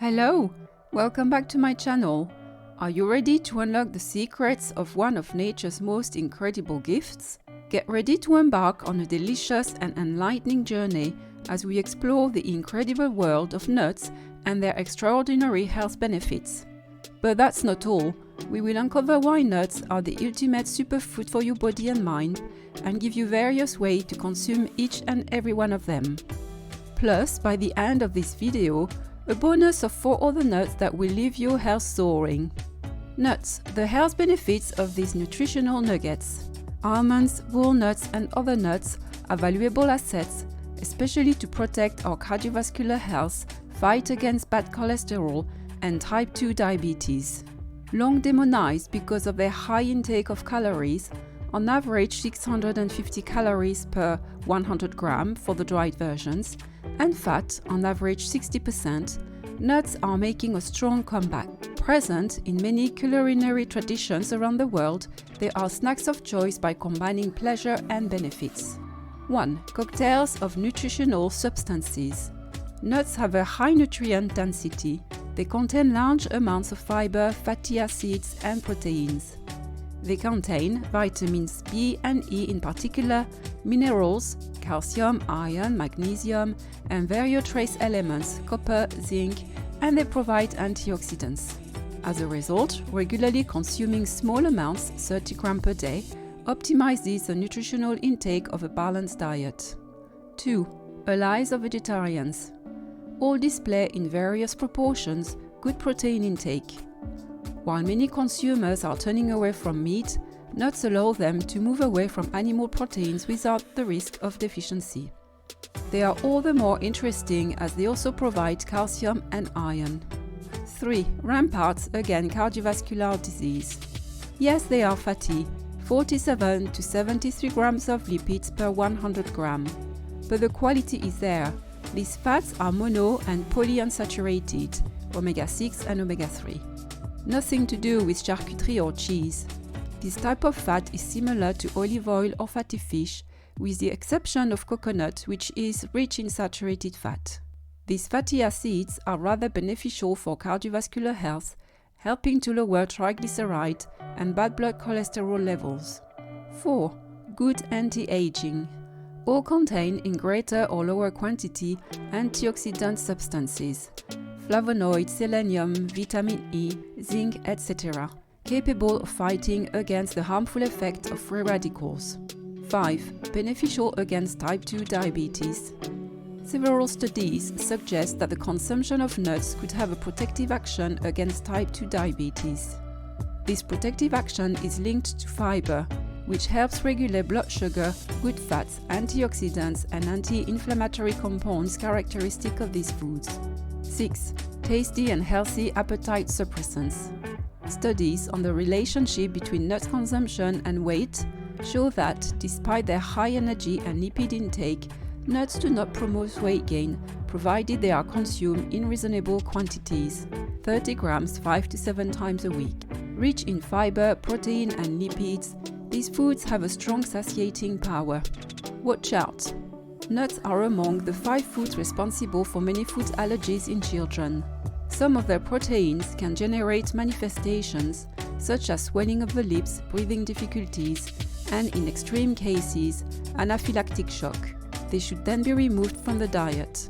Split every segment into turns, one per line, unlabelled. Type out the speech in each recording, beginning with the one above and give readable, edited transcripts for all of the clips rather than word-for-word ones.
Hello! Welcome back to my channel. Are you ready to unlock the secrets of one of nature's most incredible gifts? Get ready to embark on a delicious and enlightening journey as we explore the incredible world of nuts and their extraordinary health benefits. But that's not all. We will uncover why nuts are the ultimate superfood for your body and mind and give you various ways to consume each and every one of them. Plus, by the end of this video, a bonus of 4 other nuts that will leave your health soaring. Nuts, the health benefits of these nutritional nuggets. Almonds, walnuts and other nuts are valuable assets, especially to protect our cardiovascular health, fight against bad cholesterol and type 2 diabetes. Long demonized because of their high intake of calories, on average 650 calories per 100 gram for the dried versions, and fat on average 60%, nuts are making a strong comeback. Present in many culinary traditions around the world, they are snacks of choice by combining pleasure and benefits. 1. Cocktails of nutritional substances. Nuts have a high nutrient density. They contain large amounts of fiber, fatty acids, and proteins. They contain vitamins B and E in particular, minerals, calcium, iron, magnesium, and various trace elements, copper, zinc, and they provide antioxidants. As a result, regularly consuming small amounts, 30 grams per day, optimizes the nutritional intake of a balanced diet. 2. Allies of vegetarians. All display in various proportions good protein intake. While many consumers are turning away from meat, nuts allow them to move away from animal proteins without the risk of deficiency. They are all the more interesting as they also provide calcium and iron. 3. Ramparts against cardiovascular disease. Yes, they are fatty, 47 to 73 grams of lipids per 100 gram. But the quality is there. These fats are mono and polyunsaturated, omega-6 and omega-3. Nothing to do with charcuterie or cheese. This type of fat is similar to olive oil or fatty fish, with the exception of coconut, which is rich in saturated fat. These fatty acids are rather beneficial for cardiovascular health, helping to lower triglyceride and bad blood cholesterol levels. 4. Good anti-aging. All contain in greater or lower quantity antioxidant substances, flavonoids, selenium, vitamin E, zinc, etc., capable of fighting against the harmful effects of free radicals. 5. Beneficial against type 2 diabetes. Several studies suggest that the consumption of nuts could have a protective action against type 2 diabetes. This protective action is linked to fiber, which helps regulate blood sugar, good fats, antioxidants, and anti-inflammatory compounds characteristic of these foods. 6. Tasty and healthy appetite suppressants. Studies on the relationship between nut consumption and weight show that, despite their high energy and lipid intake, nuts do not promote weight gain, provided they are consumed in reasonable quantities, 30 grams 5 to 7 times a week. Rich in fiber, protein, and lipids, these foods have a strong satiating power. Watch out! Nuts are among the 5 foods responsible for many food allergies in children. Some of their proteins can generate manifestations such as swelling of the lips, breathing difficulties, and in extreme cases, anaphylactic shock. They should then be removed from the diet.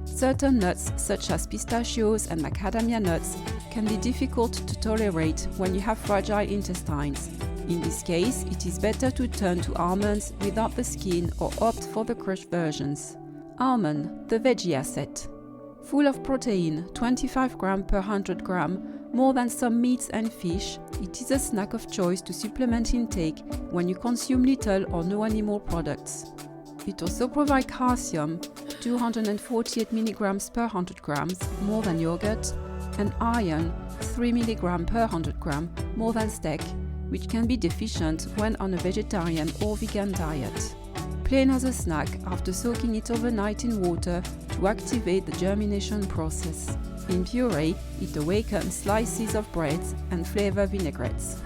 Certain nuts, such as pistachios and macadamia nuts, can be difficult to tolerate when you have fragile intestines. In this case, it is better to turn to almonds without the skin or opt for the crushed versions. Almond, the veggie asset. Full of protein, 25 grams per 100 grams, more than some meats and fish, it is a snack of choice to supplement intake when you consume little or no animal products. It also provides calcium, 248 mg per 100 grams, more than yogurt, and iron, 3 mg per 100 grams, more than steak, which can be deficient when on a vegetarian or vegan diet. Plain as a snack after soaking it overnight in water to activate the germination process. In puree, it awakens slices of breads and flavor vinaigrettes.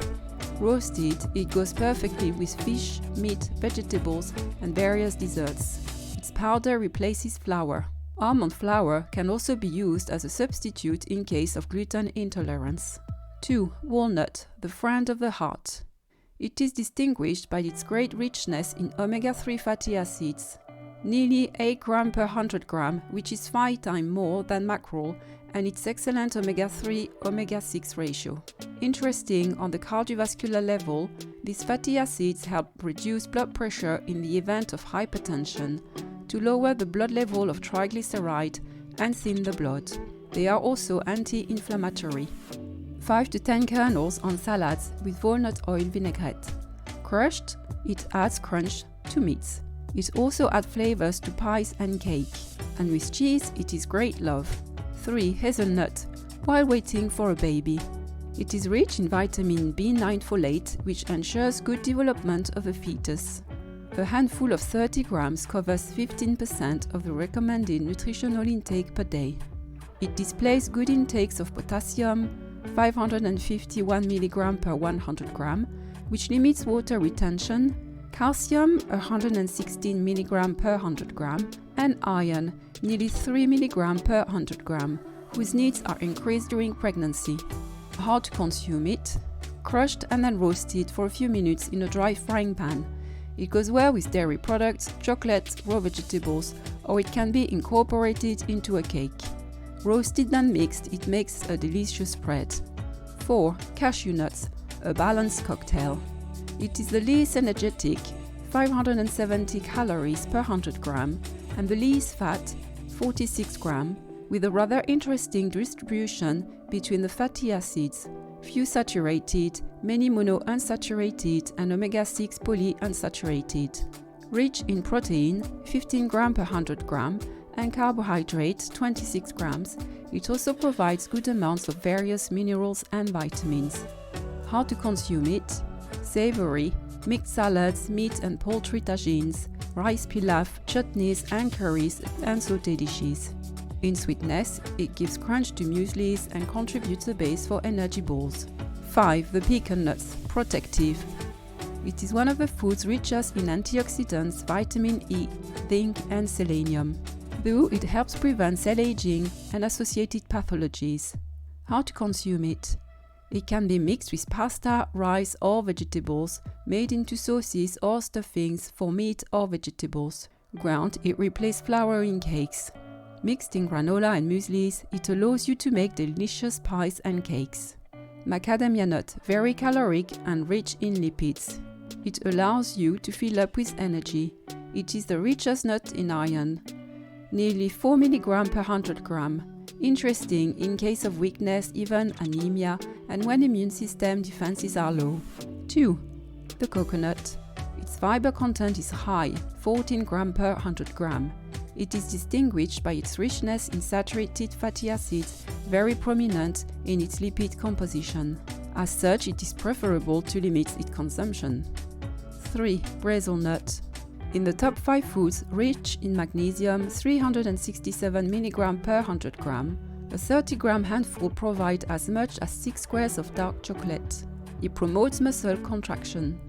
Roasted, it goes perfectly with fish, meat, vegetables, and various desserts. Its powder replaces flour. Almond flour can also be used as a substitute in case of gluten intolerance. 2. Walnut, the friend of the heart. It is distinguished by its great richness in omega-3 fatty acids, nearly 8 grams per 100 grams, which is 5 times more than mackerel, and its excellent omega-3 omega-6 ratio. Interesting on the cardiovascular level, these fatty acids help reduce blood pressure in the event of hypertension, to lower the blood level of triglyceride and thin the blood. They are also anti-inflammatory. 5 to 10 kernels on salads with walnut oil vinaigrette. Crushed, it adds crunch to meats. It also adds flavors to pies and cake. And with cheese, it is great love. 3. Hazelnut, while waiting for a baby. It is rich in vitamin B9 folate, which ensures good development of a fetus. A handful of 30 grams covers 15% of the recommended nutritional intake per day. It displays good intakes of potassium, 551 mg per 100 gram, which limits water retention, calcium, 116 mg per 100 gram, and iron, nearly 3 mg per 100 gram, whose needs are increased during pregnancy. How to consume it? Crushed and then roasted for a few minutes in a dry frying pan. It goes well with dairy products, chocolate, raw vegetables, or it can be incorporated into a cake. Roasted and mixed, it makes a delicious spread. 4. Cashew nuts, a balanced cocktail. It is the least energetic, 570 calories per 100 gram, and the least fat, 46 gram, with a rather interesting distribution between the fatty acids, few saturated, many monounsaturated, and omega-6 polyunsaturated. Rich in protein, 15 grams per 100 gram, and carbohydrates, 26 grams, it also provides good amounts of various minerals and vitamins. How to consume it? Savory, mixed salads, meat and poultry tagines, rice pilaf, chutneys and curries, and sauté dishes. In sweetness, it gives crunch to mueslis and contributes a base for energy balls. 5. The pecan nuts, protective. It is one of the foods richest in antioxidants, vitamin E, zinc and selenium, though it helps prevent cell aging and associated pathologies. How to consume it? It can be mixed with pasta, rice or vegetables, made into sauces or stuffings for meat or vegetables. Ground, it replaces flour in cakes. Mixed in granola and mueslis, it allows you to make delicious pies and cakes. Macadamia nut, very caloric and rich in lipids. It allows you to fill up with energy. It is the richest nut in iron, nearly 4 mg per 100 gram. Interesting in case of weakness, even anemia, and when immune system defenses are low. 2. The coconut. Its fiber content is high, 14 grams per 100 gram. It is distinguished by its richness in saturated fatty acids, very prominent in its lipid composition. As such, it is preferable to limit its consumption. 3. Brazil nut. In the top 5 foods rich in magnesium, 367 mg per 100 gram, a 30-gram handful provides as much as 6 squares of dark chocolate. It promotes muscle contraction.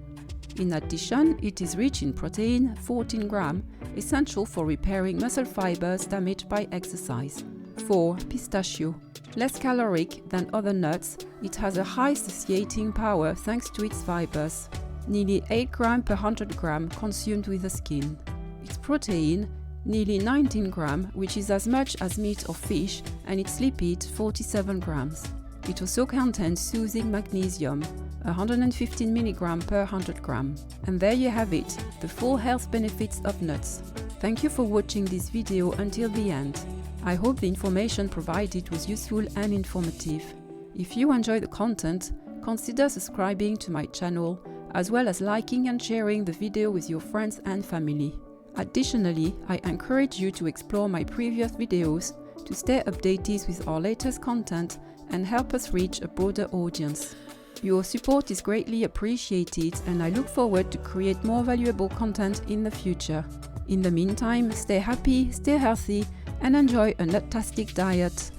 In addition, it is rich in protein, 14 grams, essential for repairing muscle fibers damaged by exercise. 4. Pistachio. Less caloric than other nuts, it has a high satiating power thanks to its fibers. Nearly 8 grams per 100 grams consumed with the skin. Its protein, nearly 19 grams, which is as much as meat or fish, and its lipid, 47 grams. It also contains soothing magnesium, 115 mg per 100 grams. And there you have it, the full health benefits of nuts. Thank you for watching this video until the end. I hope the information provided was useful and informative. If you enjoy the content, consider subscribing to my channel, as well as liking and sharing the video with your friends and family. Additionally, I encourage you to explore my previous videos to stay updated with our latest content and help us reach a broader audience. Your support is greatly appreciated, and I look forward to create more valuable content in the future. In the meantime, stay happy, stay healthy, and enjoy a nut-tastic diet.